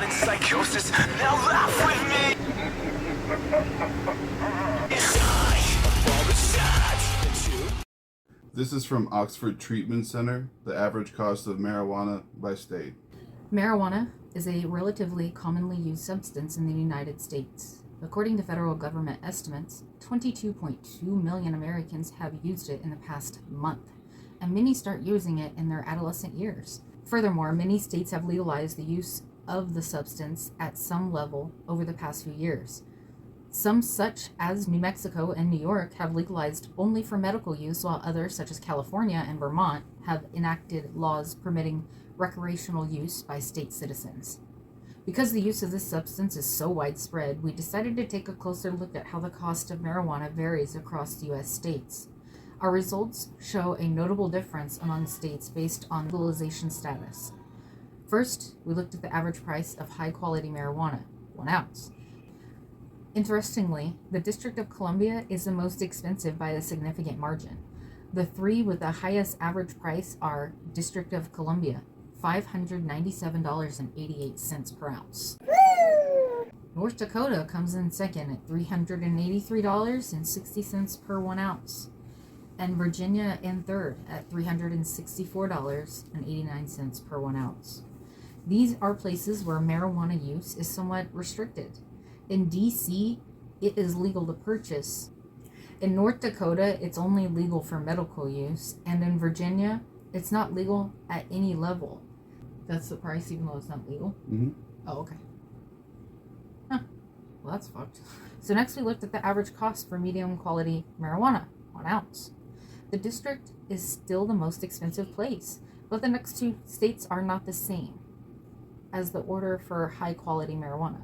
in psychosis. Now laugh with me. This is from Oxford Treatment Center, the average cost of marijuana by state. Marijuana is a relatively commonly used substance in the United States. According to federal government estimates, 22.2 million Americans have used it in the past month, and many start using it in their adolescent years. Furthermore, many states have legalized the use of the substance at some level over the past few years. Some, such as New Mexico and New York, have legalized only for medical use, while others, such as California and Vermont, have enacted laws permitting recreational use by state citizens. Because the use of this substance is so widespread, we decided to take a closer look at how the cost of marijuana varies across U.S. states. Our results show a notable difference among states based on legalization status. First, we looked at the average price of high-quality marijuana, 1 ounce. Interestingly, the District of Columbia is the most expensive by a significant margin. The three with the highest average price are District of Columbia, $597.88 per ounce. North Dakota comes in second at $383.60 per 1 ounce. And Virginia in third at $364.89 per 1 ounce. These are places where marijuana use is somewhat restricted. In D.C., it is legal to purchase. In North Dakota, it's only legal for medical use. And in Virginia, it's not legal at any level. That's the price, even though it's not legal? Mm-hmm. Oh, okay. Huh. Well, that's fucked. So next we looked at the average cost for medium quality marijuana, 1 ounce. The district is still the most expensive place, but the next two states are not the same as the order for high quality marijuana.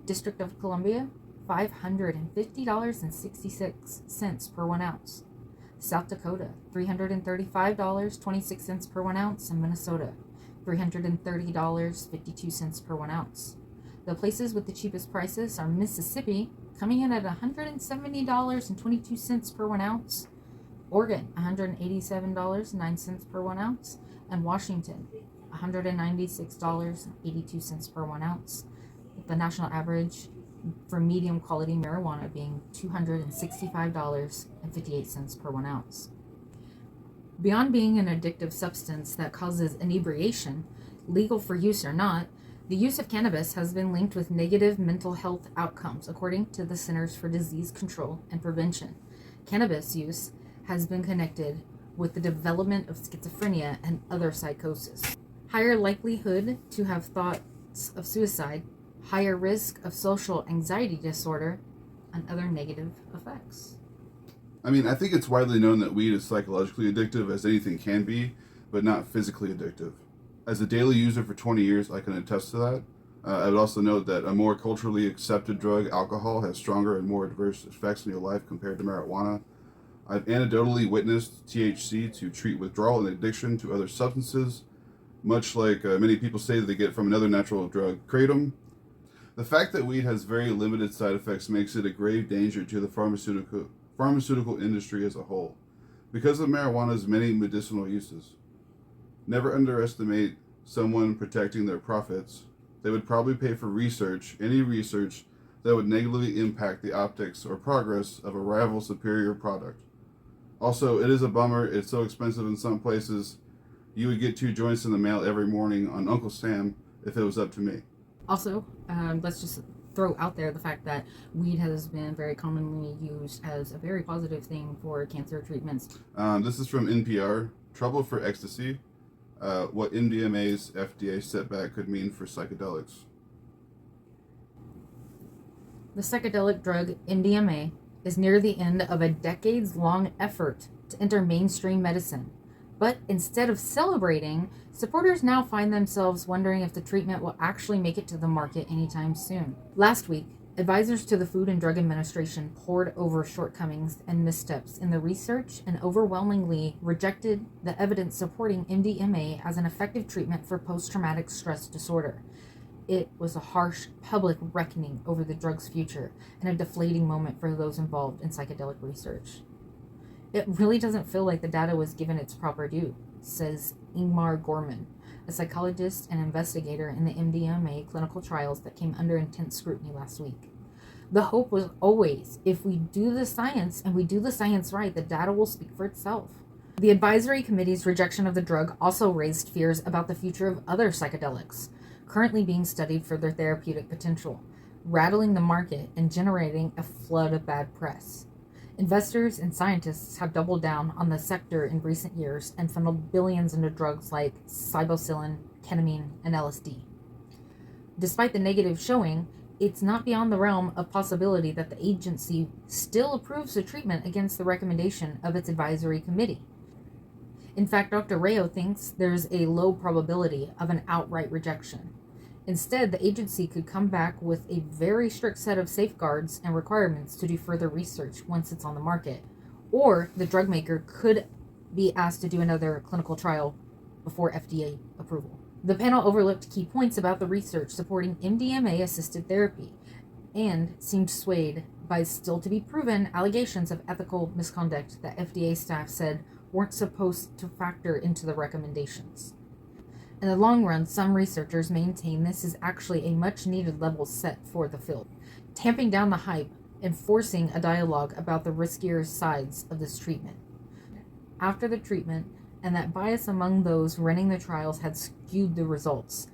District of Columbia, $550.66 per 1 ounce. South Dakota, $335.26 per 1 ounce, and Minnesota, $330.52 per 1 ounce. The places with the cheapest prices are Mississippi, coming in at $170.22 per 1 ounce, Oregon, $187.09 per 1 ounce, and Washington, $196.82 per 1 ounce, with the national average for medium quality marijuana being $265.58 per 1 ounce. Beyond being an addictive substance that causes inebriation, legal for use or not, the use of cannabis has been linked with negative mental health outcomes, according to the Centers for Disease Control and Prevention. Cannabis use has been connected with the development of schizophrenia and other psychosis. Higher likelihood to have thoughts of suicide, higher risk of social anxiety disorder, and other negative effects. I mean, I think it's widely known that weed is psychologically addictive as anything can be, but not physically addictive. As a daily user for 20 years, I can attest to that. I would also note that a more culturally accepted drug, alcohol, has stronger and more adverse effects in your life compared to marijuana. I've anecdotally witnessed THC to treat withdrawal and addiction to other substances, much like many people say that they get from another natural drug, kratom. The fact that weed has very limited side effects makes it a grave danger to the pharmaceutical industry as a whole, because of marijuana's many medicinal uses. Never underestimate someone protecting their profits. They would probably pay for research, any research, that would negatively impact the optics or progress of a rival superior product. Also, it is a bummer, it's so expensive in some places. You would get 2 joints in the mail every morning on Uncle Sam if it was up to me. Also, let's just throw out there the fact that weed has been very commonly used as a very positive thing for cancer treatments. This is from NPR. Trouble for ecstasy. What Mdma's FDA setback could mean for psychedelics. The psychedelic drug Mdma is near the end of a decades-long effort to enter mainstream medicine. But instead of celebrating, supporters now find themselves wondering if the treatment will actually make it to the market anytime soon. Last week, advisors to the Food and Drug Administration pored over shortcomings and missteps in the research and overwhelmingly rejected the evidence supporting MDMA as an effective treatment for post-traumatic stress disorder. It was a harsh public reckoning over the drug's future and a deflating moment for those involved in psychedelic research. It really doesn't feel like the data was given its proper due, says Ingmar Gorman, a psychologist and investigator in the MDMA clinical trials that came under intense scrutiny last week. The hope was always, if we do the science and we do the science right, the data will speak for itself. The advisory committee's rejection of the drug also raised fears about the future of other psychedelics, currently being studied for their therapeutic potential, rattling the market and generating a flood of bad press. Investors and scientists have doubled down on the sector in recent years and funneled billions into drugs like psilocybin, ketamine, and LSD. Despite the negative showing, it's not beyond the realm of possibility that the agency still approves the treatment against the recommendation of its advisory committee. In fact, Dr. Rayo thinks there's a low probability of an outright rejection. Instead, the agency could come back with a very strict set of safeguards and requirements to do further research once it's on the market, or the drug maker could be asked to do another clinical trial before FDA approval. The panel overlooked key points about the research supporting MDMA-assisted therapy and seemed swayed by still-to-be-proven allegations of ethical misconduct that FDA staff said weren't supposed to factor into the recommendations. In the long run, some researchers maintain this is actually a much-needed level set for the field, tamping down the hype and forcing a dialogue about the riskier sides of this treatment. After the treatment, and that bias among those running the trials had skewed the results.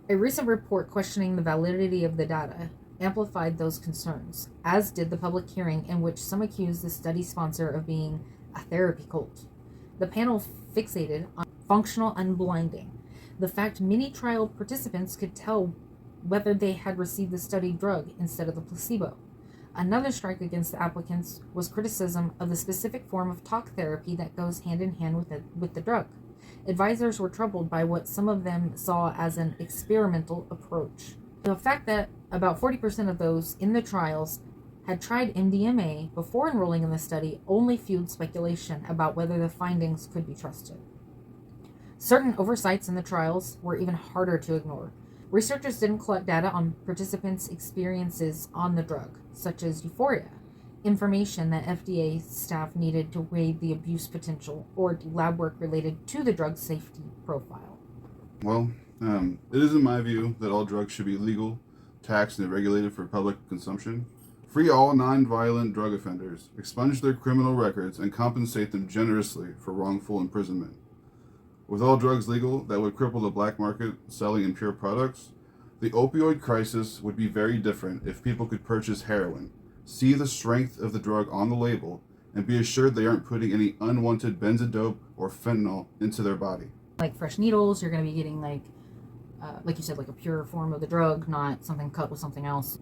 A recent report questioning the validity of the data amplified those concerns, as did the public hearing in which some accused the study sponsor of being a therapy cult. The panel fixated on functional unblinding, the fact many trial participants could tell whether they had received the studied drug instead of the placebo. Another strike against the applicants was criticism of the specific form of talk therapy that goes hand in hand with the drug. Advisors were troubled by what some of them saw as an experimental approach. The fact that about 40% of those in the trials had tried MDMA before enrolling in the study only fueled speculation about whether the findings could be trusted. Certain oversights in the trials were even harder to ignore. Researchers didn't collect data on participants' experiences on the drug, such as euphoria, information that FDA staff needed to weigh the abuse potential, or lab work related to the drug's safety profile. Well, it is in my view that all drugs should be legal, taxed, and regulated for public consumption. Free all non-violent drug offenders, expunge their criminal records, and compensate them generously for wrongful imprisonment. With all drugs legal, that would cripple the black market selling impure products. The opioid crisis would be very different if people could purchase heroin, see the strength of the drug on the label, and be assured they aren't putting any unwanted benzodope or fentanyl into their body. Like fresh needles, you're going to be getting like you said, like a pure form of the drug, not something cut with something else.